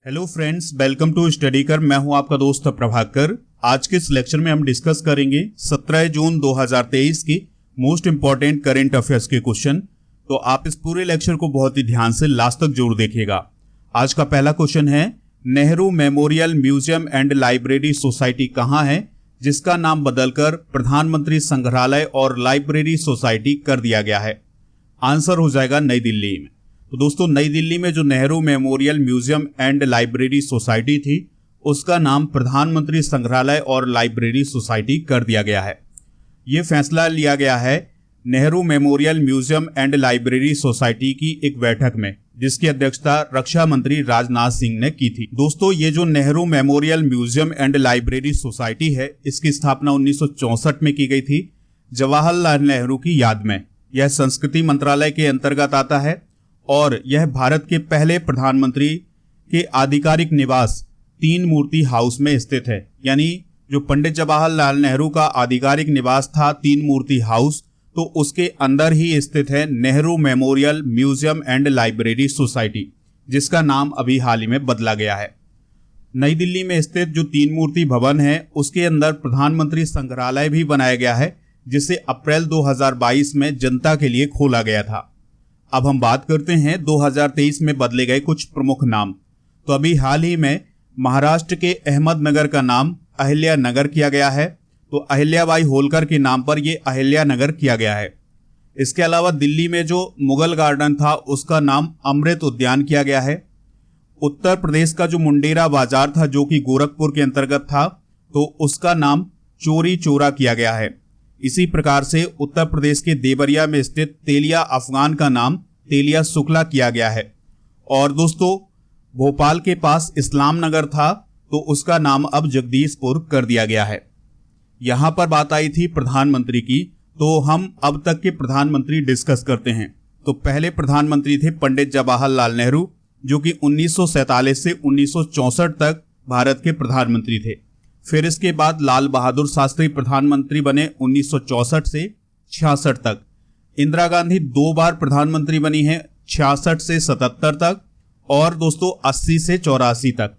Hello friends, welcome to study कर। मैं हूं आपका दोस्त प्रभाकर। आज के इस लेक्चर में हम डिस्कस करेंगे 17 जून 2023 की मोस्ट इंपॉर्टेंट करंट अफेयर्स के क्वेश्चन। तो आप इस पूरे लेक्चर को बहुत ही ध्यान से लास्ट तक जरूर देखिएगा। आज का पहला क्वेश्चन है, Nehru memorial museum and library society कहाँ है, जिसका नाम बदलकर प्रधानमंत्री संग्रहालय और लाइब्रेरी सोसाइटी कर दिया गया है। आंसर हो जाएगा नई दिल्ली में। तो दोस्तों, नई दिल्ली में जो Nehru memorial museum and library society थी, उसका नाम प्रधानमंत्री संग्रहालय और लाइब्रेरी सोसाइटी कर दिया गया है। ये फैसला लिया गया है Nehru memorial museum and library society की एक बैठक में, जिसकी अध्यक्षता रक्षा मंत्री राजनाथ सिंह ने की थी। दोस्तों, ये जो Nehru memorial museum and library society है, इसकी स्थापना 1964 में की गई थी, जवाहरलाल नेहरू की याद में। यह संस्कृति मंत्रालय के अंतर्गत आता है और यह भारत के पहले प्रधानमंत्री के आधिकारिक निवास तीन मूर्ति हाउस में स्थित है। यानी जो पंडित जवाहरलाल नेहरू का आधिकारिक निवास था तीन मूर्ति हाउस, तो उसके अंदर ही स्थित है Nehru memorial museum and library society, जिसका नाम अभी हाल ही में बदला गया है। नई दिल्ली में स्थित जो तीन मूर्ति भवन है, उसके अंदर प्रधानमंत्री संग्रहालय भी बनाया गया है, जिसे अप्रैल 2022 में जनता के लिए खोला गया था। अब हम बात करते हैं 2023 में बदले गए कुछ प्रमुख नाम। तो अभी हाल ही में महाराष्ट्र के अहमदनगर का नाम अहिल्या नगर किया गया है। तो अहिल्याबाई होलकर के नाम पर यह अहिल्या नगर किया गया है। इसके अलावा दिल्ली में जो मुगल गार्डन था, उसका नाम अमृत उद्यान किया गया है। उत्तर प्रदेश का जो मुंडेरा बाजार था, जो कि गोरखपुर के अंतर्गत था, तो उसका नाम चोरी चोरा किया गया है। इसी प्रकार से उत्तर प्रदेश के देवरिया में स्थित तेलिया अफगान का नाम तेलिया शुक्ला किया गया है। और दोस्तों, भोपाल के पास इस्लाम नगर था, तो उसका नाम अब जगदीशपुर कर दिया गया है। यहां पर बात आई थी प्रधानमंत्री की, तो हम अब तक के प्रधानमंत्री डिस्कस करते हैं। तो पहले प्रधानमंत्री थे पंडित जवाहरलाल नेहरू, जो कि 1947 से 1964 तक भारत के प्रधानमंत्री थे। फिर इसके बाद लाल बहादुर शास्त्री प्रधानमंत्री बने 1964 से 66 तक। इंदिरा गांधी दो बार प्रधानमंत्री बनी है, 66 से 77 तक, और दोस्तों 80 से 84 तक।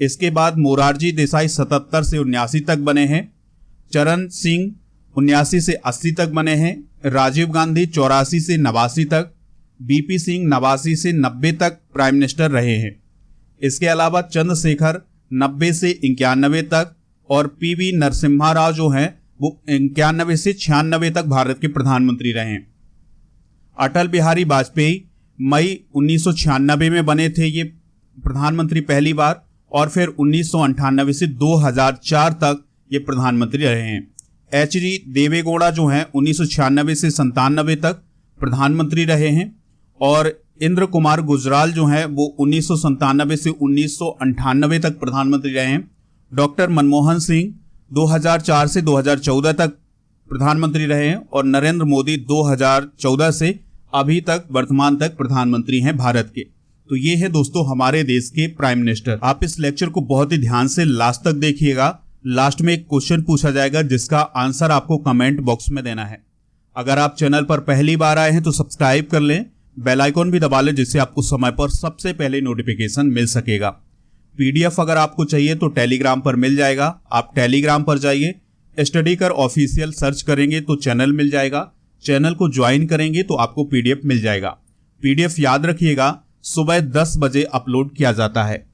इसके बाद मोरारजी देसाई 77 से 79 तक बने हैं। चरण सिंह 79 से 80 तक बने हैं। राजीव गांधी 84 से 89 तक। बीपी सिंह 89 से 90 तक प्राइम मिनिस्टर रहे हैं। इसके अलावा चंद्रशेखर 90 से 91 तक, और पीवी नरसिम्हा राव जो हैं वो 91 से 96 तक भारत के प्रधानमंत्री रहे हैं। अटल बिहारी वाजपेयी मई 1996 में बने थे ये प्रधानमंत्री पहली बार, और फिर 1998 से 2004 तक ये प्रधानमंत्री रहे हैं। एच.डी. देवेगौड़ा जो हैं 1996 से 97 तक प्रधानमंत्री रहे हैं, और इंद्र कुमार गुजराल जो हैं वो 1997 से 1998 तक प्रधानमंत्री रहे हैं। डॉक्टर मनमोहन सिंह 2004 से 2014 तक प्रधानमंत्री रहे हैं, और नरेंद्र मोदी 2014 से अभी तक वर्तमान तक प्रधानमंत्री हैं भारत के। तो ये है दोस्तों हमारे देश के प्राइम मिनिस्टर। आप इस लेक्चर को बहुत ही ध्यान से लास्ट तक देखिएगा। लास्ट में एक क्वेश्चन पूछा जाएगा, जिसका आंसर आपको कमेंट बॉक्स में देना है। अगर आप चैनल पर पहली बार आए हैं तो सब्सक्राइब कर लें, बेल आइकॉन भी दबा लें, जिससे आपको समय पर सबसे पहले नोटिफिकेशन मिल सकेगा। पीडीएफ अगर आपको चाहिए तो टेलीग्राम पर मिल जाएगा। आप टेलीग्राम पर जाइए, स्टडी कर ऑफिशियल सर्च करेंगे तो चैनल मिल जाएगा। चैनल को ज्वाइन करेंगे तो आपको पीडीएफ मिल जाएगा। पीडीएफ याद रखिएगा, सुबह 10 बजे अपलोड किया जाता है।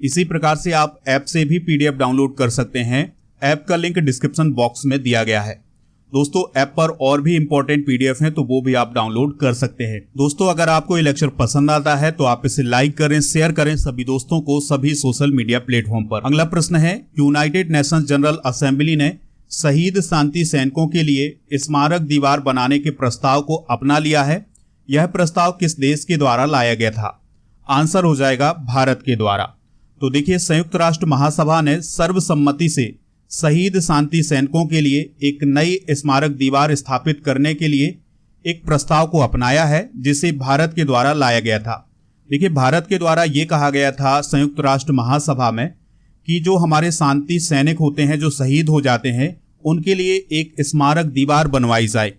इसी प्रकार से आप ऐप से भी पीडीएफ डाउनलोड कर सकते हैं। ऐप का लिंक डिस्क्रिप्शन बॉक्स में दिया गया है। दोस्तों, ऐप पर और भी इंपॉर्टेंट पीडीएफ हैं, तो वो भी आप डाउनलोड कर सकते हैं। दोस्तों, अगर आपको ये लेक्चर पसंद आता है तो आप इसे लाइक करें, शेयर करें सभी दोस्तों को सभी सोशल मीडिया प्लेटफॉर्म पर। अगला प्रश्न है, यूनाइटेड नेशंस जनरल असेंबली ने शहीद शांति सैनिकों के लिए स्मारक दीवार बनाने के प्रस्ताव को अपना लिया है। यह प्रस्ताव किस देश के द्वारा लाया गया था? आंसर हो जाएगा भारत के द्वारा। तो देखिए, संयुक्त राष्ट्र महासभा ने सर्वसम्मति से शहीद शांति सैनिकों के लिए एक नई स्मारक दीवार स्थापित करने के लिए एक प्रस्ताव को अपनाया है, जिसे भारत के द्वारा लाया गया था। देखिए, भारत के द्वारा ये कहा गया था संयुक्त राष्ट्र महासभा में कि जो हमारे शांति सैनिक होते हैं, जो शहीद हो जाते हैं, उनके लिए एक स्मारक दीवार बनवाई जाए,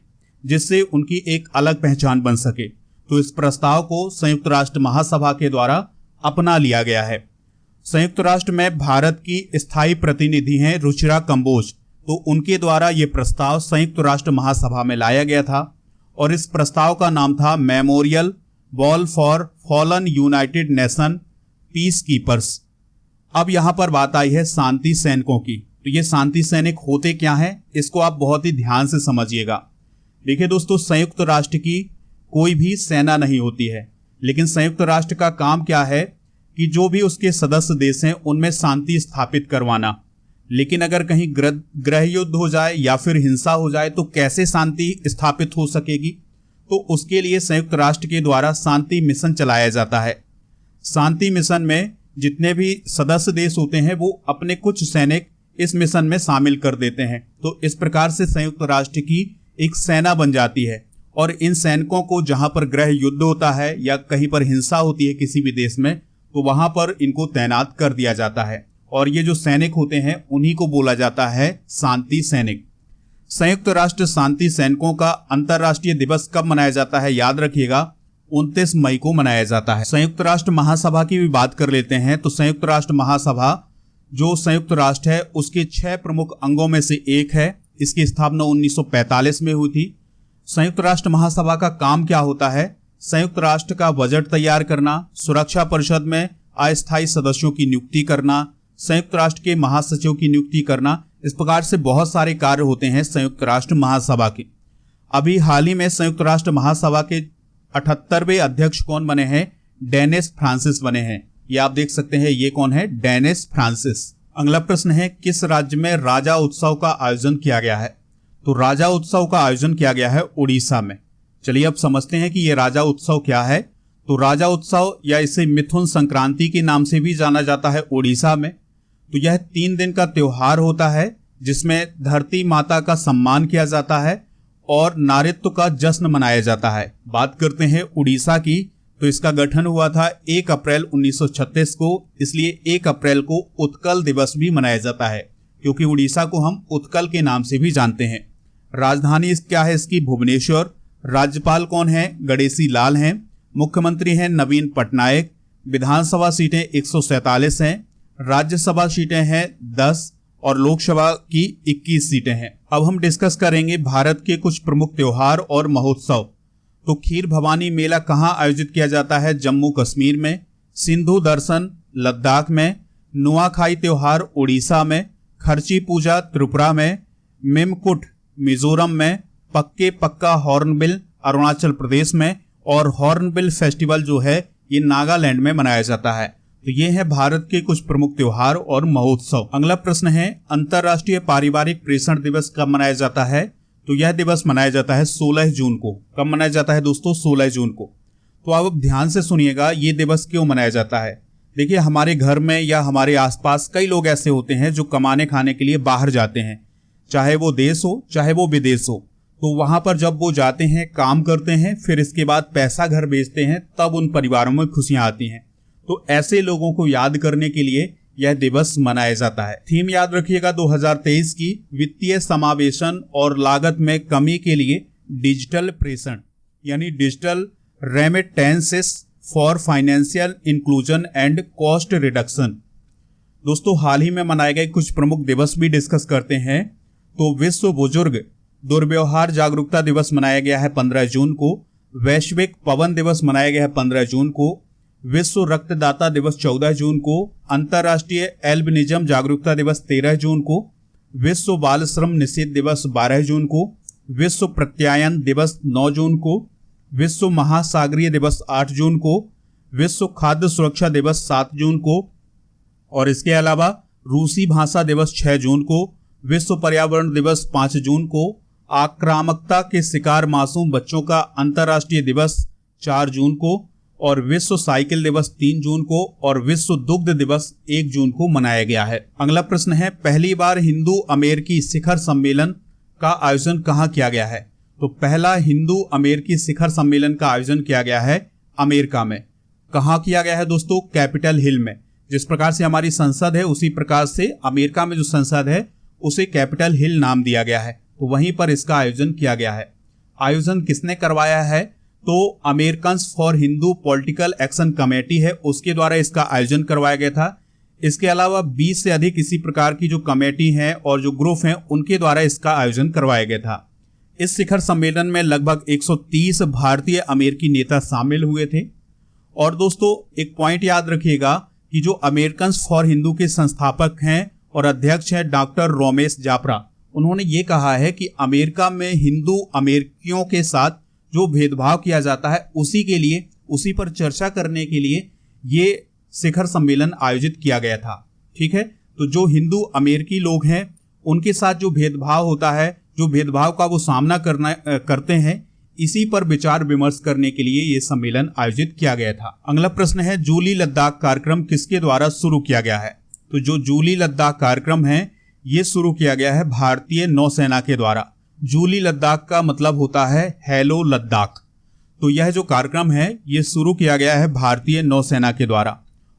जिससे उनकी एक अलग पहचान बन सके। तो इस प्रस्ताव को संयुक्त राष्ट्र महासभा के द्वारा अपना लिया गया है। संयुक्त राष्ट्र में भारत की स्थायी प्रतिनिधि हैं रुचिरा कंबोज। तो उनके द्वारा ये प्रस्ताव संयुक्त राष्ट्र महासभा में लाया गया था और इस प्रस्ताव का नाम था memorial wall for fallen United nation peace keepers. अब यहां पर बात आई है शांति सैनिकों की। तो ये शांति सैनिक होते क्या हैं, इसको आप बहुत ही ध्यान से समझिएगा। देखिए दोस्तों, संयुक्त राष्ट्र की कोई भी सेना नहीं होती है, लेकिन संयुक्त राष्ट्र का काम क्या है कि जो भी उसके सदस्य देश हैं उनमें शांति स्थापित करवाना। लेकिन अगर कहीं गृह युद्ध हो जाए या फिर हिंसा हो जाए तो कैसे शांति स्थापित हो सकेगी? तो उसके लिए संयुक्त राष्ट्र के द्वारा शांति मिशन चलाया जाता है। शांति मिशन में जितने भी सदस्य देश होते हैं वो अपने कुछ सैनिक इस मिशन में शामिल कर देते हैं। तो इस प्रकार से संयुक्त राष्ट्र की एक सेना बन जाती है और इन सैनिकों को जहां पर गृह युद्ध होता है या कहीं पर हिंसा होती है किसी भी देश में, तो वहां पर इनको तैनात कर दिया जाता है और ये जो सैनिक होते हैं उन्हीं को बोला जाता है शांति सैनिक। संयुक्त राष्ट्र शांति सैनिकों का अंतर्राष्ट्रीय दिवस कब मनाया जाता है? याद रखिएगा, 29 मई को मनाया जाता है। संयुक्त राष्ट्र महासभा की भी बात कर लेते हैं। तो संयुक्त राष्ट्र महासभा जो संयुक्त राष्ट्र है उसके 6 प्रमुख अंगों में से एक है। इसकी स्थापना 1945 में हुई थी। संयुक्त राष्ट्र महासभा का काम क्या होता है? संयुक्त राष्ट्र का बजट तैयार करना, सुरक्षा परिषद में अस्थायी सदस्यों की नियुक्ति करना, संयुक्त राष्ट्र के महासचिव की नियुक्ति करना, इस प्रकार से बहुत सारे कार्य होते हैं संयुक्त राष्ट्र महासभा के। अभी हाल ही में संयुक्त राष्ट्र महासभा के 78वें अध्यक्ष कौन बने हैं? डेनिस फ्रांसिस बने हैं। ये आप देख सकते हैं, ये कौन है? Dennis Francis. अगला प्रश्न है, किस राज्य में राजा उत्सव का आयोजन किया गया है? तो राजा उत्सव का आयोजन किया गया है उड़ीसा में। चलिए अब समझते हैं कि ये राजा उत्सव क्या है। तो राजा उत्सव या इसे मिथुन संक्रांति के नाम से भी जाना जाता है उड़ीसा में। तो यह 3 दिन का त्योहार होता है जिसमें धरती माता का सम्मान किया जाता है और नारीत्व का जश्न मनाया जाता है। बात करते हैं उड़ीसा की, तो इसका गठन हुआ था 1 अप्रैल 1936 को, इसलिए 1 अप्रैल को उत्कल दिवस भी मनाया जाता है क्योंकि उड़ीसा को हम उत्कल के नाम से भी जानते हैं। राजधानी क्या है इसकी? भुवनेश्वर। राज्यपाल कौन है? गणेशी लाल हैं। मुख्यमंत्री हैं नवीन पटनायक। विधानसभा सीटें 147 हैं। राज्यसभा सीटें हैं 10 और लोकसभा की 21 सीटें हैं। अब हम डिस्कस करेंगे भारत के कुछ प्रमुख त्योहार और महोत्सव। तो खीर भवानी मेला कहाँ आयोजित किया जाता है? जम्मू कश्मीर में। सिंधु दर्शन लद्दाख में। नुआखाई त्योहार उड़ीसा में। खर्ची पूजा त्रिपुरा में। मिमकुट मिजोरम में। पक्के पक्का हॉर्नबिल अरुणाचल प्रदेश में। और हॉर्नबिल फेस्टिवल जो है ये नागालैंड में मनाया जाता है। तो ये है भारत के कुछ प्रमुख त्योहार और महोत्सव। अगला प्रश्न है, अंतर्राष्ट्रीय पारिवारिक प्रेषण दिवस कब मनाया जाता है? तो यह दिवस मनाया जाता है 16 जून को। कब मनाया जाता है दोस्तों? 16 जून को। तो आप अब ध्यान से सुनिएगा, ये दिवस क्यों मनाया जाता है। देखिए, हमारे घर में या हमारे आसपास कई लोग ऐसे होते हैं जो कमाने खाने के लिए बाहर जाते हैं, चाहे वो देश हो चाहे वो विदेश हो। तो वहां पर जब वो जाते हैं, काम करते हैं, फिर इसके बाद पैसा घर भेजते हैं, तब उन परिवारों में खुशियां आती हैं। तो ऐसे लोगों को याद करने के लिए यह दिवस मनाया जाता है। थीम याद रखिएगा 2023 की, वित्तीय समावेशन और लागत में कमी के लिए डिजिटल प्रेषण, यानी digital remittances for financial inclusion and cost reduction. दोस्तों, हाल ही में मनाए गए कुछ प्रमुख दिवस भी डिस्कस करते हैं। तो विश्व बुजुर्ग दुर्व्यवहार जागरूकता दिवस मनाया गया है 15 जून को। वैश्विक पवन दिवस मनाया गया है 15 जून को। विश्व रक्तदाता दिवस 14 जून को। अंतर्राष्ट्रीय एल्बिनिज्म जागरूकता दिवस 13 जून को। विश्व बाल श्रम निषेध दिवस 12 जून को। विश्व प्रत्यायन दिवस 9 जून को। विश्व महासागरीय दिवस 8 जून को। विश्व खाद्य सुरक्षा दिवस 7 जून को। और इसके अलावा रूसी भाषा दिवस 6 जून को। विश्व पर्यावरण दिवस 5 जून को। आक्रामकता के शिकार मासूम बच्चों का अंतर्राष्ट्रीय दिवस 4 जून को। और विश्व साइकिल दिवस 3 जून को। और विश्व दुग्ध दिवस 1 जून को मनाया गया है। अगला प्रश्न है, पहली बार हिंदू अमेरिकी शिखर सम्मेलन का आयोजन कहाँ किया गया है? तो पहला हिंदू अमेरिकी शिखर सम्मेलन का आयोजन किया गया है अमेरिका में। कहाँ किया गया है दोस्तों? कैपिटल हिल में। जिस प्रकार से हमारी संसद है उसी प्रकार से अमेरिका में जो संसद है उसे कैपिटल हिल नाम दिया गया है। तो वहीं पर इसका आयोजन किया गया है। आयोजन किसने करवाया है? तो Americans for Hindu political action committee है, उसके द्वारा इसका आयोजन करवाया गया था। इसके अलावा 20 से अधिक इसी प्रकार की जो कमेटी हैं और जो ग्रुप हैं उनके द्वारा इसका आयोजन करवाया गया था। इस शिखर सम्मेलन में लगभग 130 भारतीय अमेरिकी नेता शामिल हुए थे। और दोस्तों एक पॉइंट याद रखिएगा कि जो अमेरिकन्स फॉर हिंदू के संस्थापक हैं और अध्यक्ष हैं डॉक्टर रोमेश जाफरा, उन्होंने ये कहा है कि अमेरिका में हिंदू अमेरिकियों के साथ जो भेदभाव किया जाता है उसी पर चर्चा करने के लिए ये शिखर सम्मेलन आयोजित किया गया था। ठीक है, तो जो हिंदू अमेरिकी लोग हैं उनके साथ जो भेदभाव होता है, जो भेदभाव का वो सामना करते हैं, इसी पर विचार विमर्श करने के लिए ये सम्मेलन आयोजित किया गया था। अगला प्रश्न है, जूली लद्दाख कार्यक्रम किसके द्वारा शुरू किया गया है? तो जो जूली लद्दाख कार्यक्रम है ये शुरू किया गया है भारतीय नौसेना के द्वारा। जूली लद्दाख का मतलब होता है हेलो लद्दाख। तो यह जो कार्यक्रम है ये शुरू किया गया है भारतीय नौसेना के द्वारा।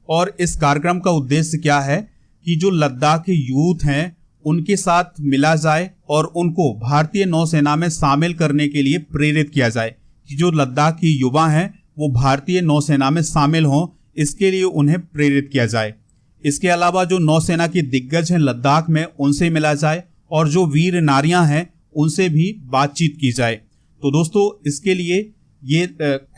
और इस कार्यक्रम का उद्देश्य क्या है कि जो लद्दाख के यूथ हैं उनके साथ मिला जाए और उनको भारतीय नौसेना में शामिल करने के लिए प्रेरित किया जाए कि जो लद्दाख की युवा हैं वो भारतीय नौसेना में शामिल हों, इसके लिए उन्हें प्रेरित किया जाए। इसके अलावा जो नौसेना के दिग्गज हैं लद्दाख में उनसे मिला जाए और जो वीर नारियां हैं उनसे भी बातचीत की जाए। तो दोस्तों इसके लिए ये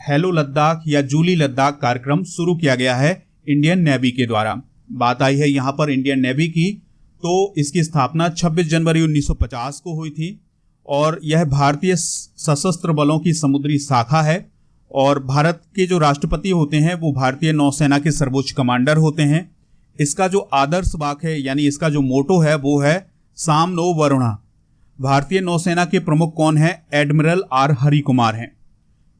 हेलो लद्दाख या जूली लद्दाख कार्यक्रम शुरू किया गया है इंडियन नेवी के द्वारा। बात आई है यहाँ पर इंडियन नेवी की, तो इसकी स्थापना 26 जनवरी 1950 को हुई थी और यह भारतीय सशस्त्र बलों की समुद्री शाखा है। और भारत के जो राष्ट्रपति होते हैं वो भारतीय नौसेना के सर्वोच्च कमांडर होते हैं। इसका जो आदर्श वाक्य है यानी इसका जो मोटो है वो है साम नो वरुणा। भारतीय नौसेना के प्रमुख कौन है? एडमिरल आर हरि कुमार हैं।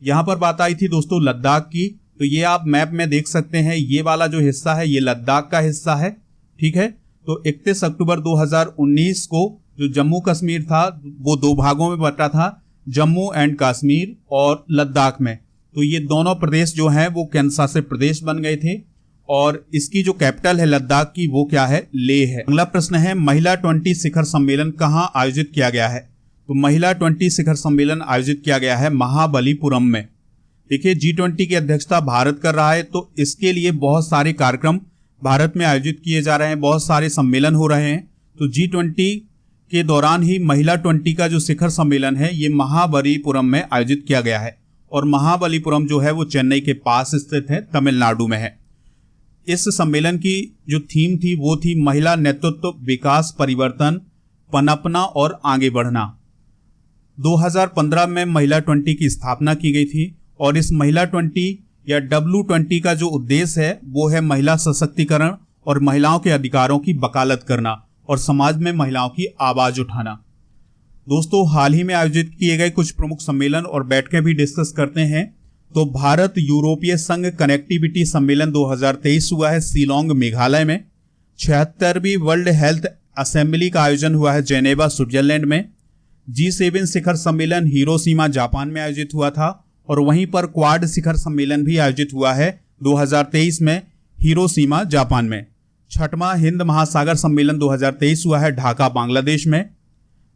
यहाँ पर बात आई थी दोस्तों लद्दाख की, तो ये आप मैप में देख सकते हैं, ये वाला जो हिस्सा है ये लद्दाख का हिस्सा है। ठीक है, तो 31 अक्टूबर 2019 को जो जम्मू कश्मीर था वो दो भागों में बटा था, जम्मू एंड कश्मीर और लद्दाख में। तो ये दोनों प्रदेश जो हैं वो केंद्र शासित प्रदेश बन गए थे और इसकी जो कैपिटल है लद्दाख की वो क्या है? लेह है। अगला प्रश्न है, महिला 20 शिखर सम्मेलन कहाँ आयोजित किया गया है? तो महिला 20 शिखर सम्मेलन आयोजित किया गया है महाबलीपुरम में। देखिए G20 की अध्यक्षता भारत कर रहा है, तो इसके लिए बहुत सारे कार्यक्रम भारत में आयोजित किए जा रहे हैं, बहुत सारे सम्मेलन हो रहे हैं। तो G20 के दौरान ही महिला 20 का जो शिखर सम्मेलन है ये महाबलीपुरम में आयोजित किया गया है। और महाबलीपुरम जो है वो चेन्नई के पास स्थित है, तमिलनाडु में है। इस सम्मेलन की जो थीम थी वो थी महिला नेतृत्व, विकास, परिवर्तन, पनपना और आगे बढ़ना। 2015 में महिला 20 की स्थापना की गई थी और इस महिला 20 या W20 का जो उद्देश्य है वो है महिला सशक्तिकरण और महिलाओं के अधिकारों की वकालत करना और समाज में महिलाओं की आवाज उठाना। दोस्तों हाल ही में आयोजित किए गए कुछ प्रमुख सम्मेलन और बैठकें भी डिस्कस करते हैं। तो भारत यूरोपीय संघ कनेक्टिविटी सम्मेलन 2023 हुआ है शिलोंग मेघालय में। 76वीं वर्ल्ड हेल्थ असेंबली का आयोजन हुआ है जेनेवा स्विट्जरलैंड में। G7 शिखर सम्मेलन हिरोशिमा जापान में आयोजित हुआ था और वहीं पर क्वाड शिखर सम्मेलन भी आयोजित हुआ है 2023 में हिरोशिमा जापान में। 6वां हिंद महासागर सम्मेलन 2023 हुआ है ढाका बांग्लादेश में।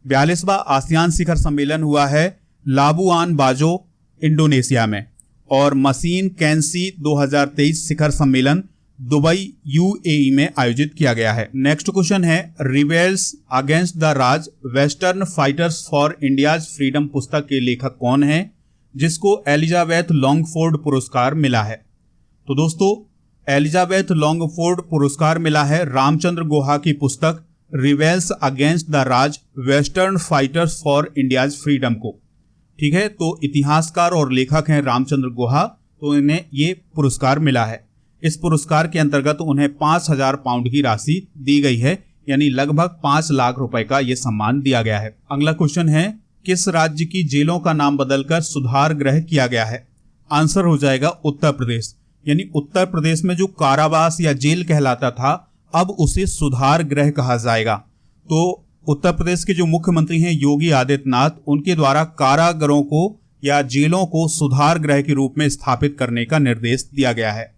42वां आसियान शिखर सम्मेलन हुआ है लाबुआन बाजो इंडोनेशिया में। और मशीन कैंसी 2023 शिखर सम्मेलन दुबई UAE में आयोजित किया गया है। नेक्स्ट क्वेश्चन है, rebels against the Raj western fighters for India's freedom पुस्तक के लेखक कौन है जिसको एलिजाबेथ लॉन्गफोर्ड पुरस्कार मिला है? तो दोस्तों एलिजाबेथ लॉन्गफोर्ड पुरस्कार मिला है रामचंद्र गुहा की पुस्तक rebels against the Raj western fighters for India's freedom को। ठीक है, तो इतिहासकार और लेखक हैं रामचंद्र गुहा, तो इन्हें ये पुरस्कार मिला है। इस पुरस्कार के अंतर्गत उन्हें 5000 पाउंड की राशि दी गई है, यानी लगभग 5 लाख रुपए का ये सम्मान दिया गया है। अगला क्वेश्चन है, किस राज्य की जेलों का नाम बदलकर सुधार गृह किया गया है? आंसर हो जाएगा उत्तर प्रदेश। यानी उत्तर प्रदेश में जो कारावास या जेल कहलाता था अब उसे सुधार गृह कहा जाएगा। तो उत्तर प्रदेश के जो मुख्यमंत्री हैं योगी आदित्यनाथ, उनके द्वारा कारागारों को या जेलों को सुधार गृह के रूप में स्थापित करने का निर्देश दिया गया है।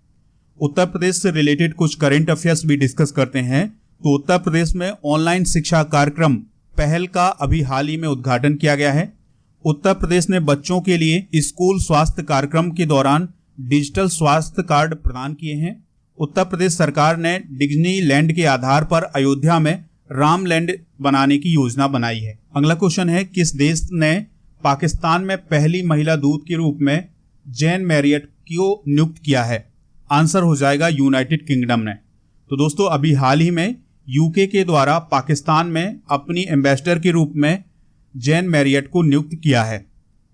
उत्तर प्रदेश से रिलेटेड कुछ करंट अफेयर्स भी डिस्कस करते हैं। तो उत्तर प्रदेश में ऑनलाइन शिक्षा कार्यक्रम पहल का अभी हाल ही में उद्घाटन किया गया है। उत्तर प्रदेश ने बच्चों के लिए स्कूल स्वास्थ्य कार्यक्रम के दौरान डिजिटल स्वास्थ्य कार्ड प्रदान किए हैं उत्तर प्रदेश सरकार ने डिज्नीलैंड के आधार पर अयोध्या में रामलैंड बनाने की योजना बनाई है। अगला क्वेश्चन है, किस देश ने पाकिस्तान में पहली महिला दूत के रूप में जैन मैरियट को नियुक्त किया है? आंसर हो जाएगा यूनाइटेड किंगडम ने। तो दोस्तों अभी हाल ही में यूके के द्वारा पाकिस्तान में अपनी एम्बेसडर के रूप में जैन मैरियट को नियुक्त किया है।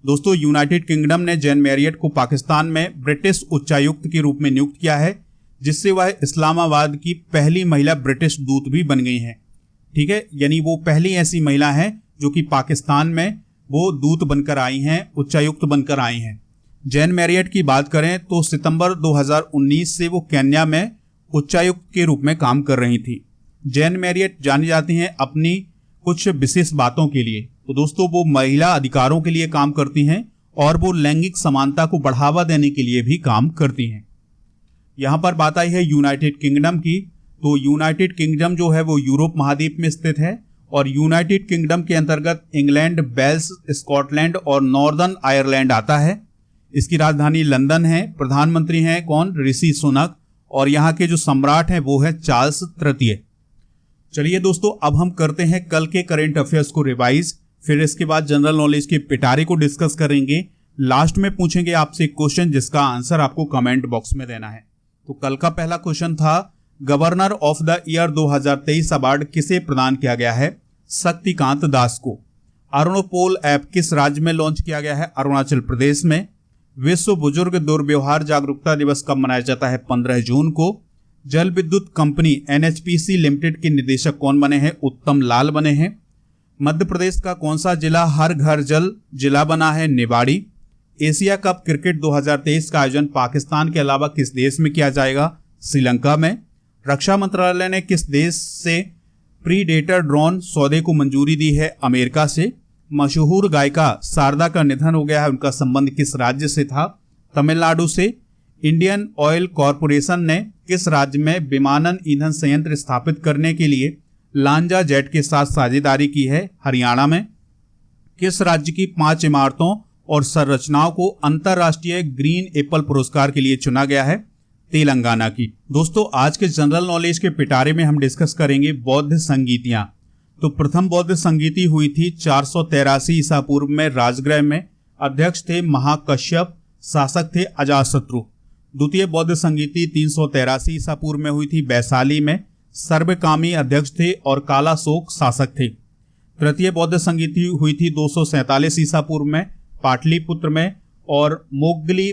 दोस्तों यूनाइटेड किंगडम ने जैन मैरियट को पाकिस्तान में ब्रिटिश उच्चायुक्त के रूप में नियुक्त किया है, जिससे वह इस्लामाबाद की पहली महिला ब्रिटिश दूत भी बन गई हैं। ठीक है, यानी वो पहली ऐसी महिला है जो कि पाकिस्तान में वो दूत बनकर आई हैं, उच्चायुक्त बनकर आई हैं। जैन मैरियट की बात करें तो सितंबर 2019 से वो केन्या में उच्चायुक्त के रूप में काम कर रही थी। जैन मैरियट जानी जाती हैं अपनी कुछ विशेष बातों के लिए। तो दोस्तों वो महिला अधिकारों के लिए काम करती हैं और वो लैंगिक समानता को बढ़ावा देने के लिए भी काम करती हैं। यहाँ पर बात आई है यूनाइटेड किंगडम की। तो यूनाइटेड किंगडम जो है वो यूरोप महाद्वीप में स्थित है और यूनाइटेड किंगडम के अंतर्गत इंग्लैंड, वेल्स, स्कॉटलैंड और नॉर्दर्न आयरलैंड आता है। इसकी राजधानी लंदन है। प्रधानमंत्री हैं कौन? ऋषि सुनक। और यहाँ के जो सम्राट हैं वो है चार्ल्स तृतीय। चलिए दोस्तों अब हम करते हैं कल के करंट अफेयर्स को रिवाइज, फिर इसके बाद जनरल नॉलेज के पिटारे को डिस्कस करेंगे। लास्ट में पूछेंगे आपसे एक क्वेश्चन जिसका आंसर आपको कमेंट बॉक्स में देना है। तो कल का पहला क्वेश्चन था, governor of the year 2023 award किसे प्रदान किया गया है? शक्तिकांत दास को। अरुणोपोल ऐप किस राज्य में लॉन्च किया गया है? अरुणाचल प्रदेश में। विश्व बुजुर्ग दुर्व्यवहार जागरूकता दिवस कब मनाया जाता है? 15 जून को। जल विद्युत कंपनी NHPC लिमिटेड के निदेशक कौन बने हैं? उत्तम लाल बने हैं। मध्य प्रदेश का कौन सा जिला हर घर जल जिला बना है? निवाड़ी। एशिया कप क्रिकेट 2023 का आयोजन पाकिस्तान के अलावा किस देश में किया जाएगा? श्रीलंका में। रक्षा मंत्रालय ने किस देश से प्रीडेटर ड्रोन सौदे को मंजूरी दी है? अमेरिका से। मशहूर गायिका शारदा का निधन हो गया है, उनका संबंध किस राज्य से था? तमिलनाडु से। इंडियन ऑयल कॉरपोरेशन ने किस राज्य में विमानन ईंधन संयंत्र स्थापित करने के लिए लांजा जेट के साथ साझेदारी की है? हरियाणा में। किस राज्य की 5 इमारतों और संरचनाओं को अंतरराष्ट्रीय ग्रीन एप्पल पुरस्कार के लिए चुना गया है? तेलंगाना की। दोस्तों आज के जनरल नॉलेज के पिटारे में हम डिस्कस करेंगे बौद्ध संगीतियां। तो प्रथम बौद्ध संगीति हुई थी 483 ईसा पूर्व में राजगृह में। अध्यक्ष थे महाकश्यप, शासक थे अजातशत्रु। द्वितीय बौद्ध संगीति 383 ईसा पूर्व में हुई थी वैशाली में। सर्वकामी अध्यक्ष थे और कालाशोक शासक थे। तृतीय बौद्ध संगीति हुई थी 247 ईसा पूर्व में पाटलिपुत्र में और मोगली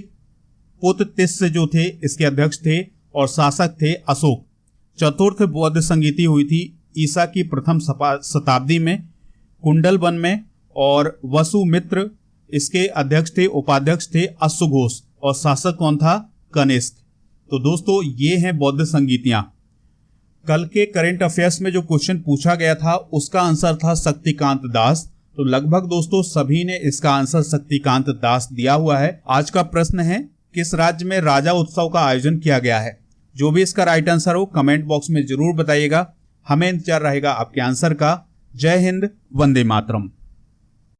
पुत्तिस्य जो थे इसके अध्यक्ष थे और शासक थे अशोक। चतुर्थ बौद्ध संगीति हुई थी ईसा की प्रथम शताब्दी में कुंडलवन में और वसुमित्र इसके अध्यक्ष थे, उपाध्यक्ष थे अश्वघोष और शासक कौन था? कनिष्क। तो दोस्तों ये हैं बौद्ध संगीतियां। कल के करंट अफेयर्स में जो क्वेश्चन पूछा गया था उसका आंसर था शक्तिकांत दास। तो लगभग दोस्तों सभी ने इसका आंसर शक्तिकांत दास दिया हुआ है। आज का प्रश्न है, किस राज्य में राजा उत्सव का आयोजन किया गया है? जो भी इसका राइट आंसर हो कमेंट बॉक्स में जरूर बताइएगा। हमें इंतजार रहेगा आपके आंसर का। जय हिंद, वंदे मातरम।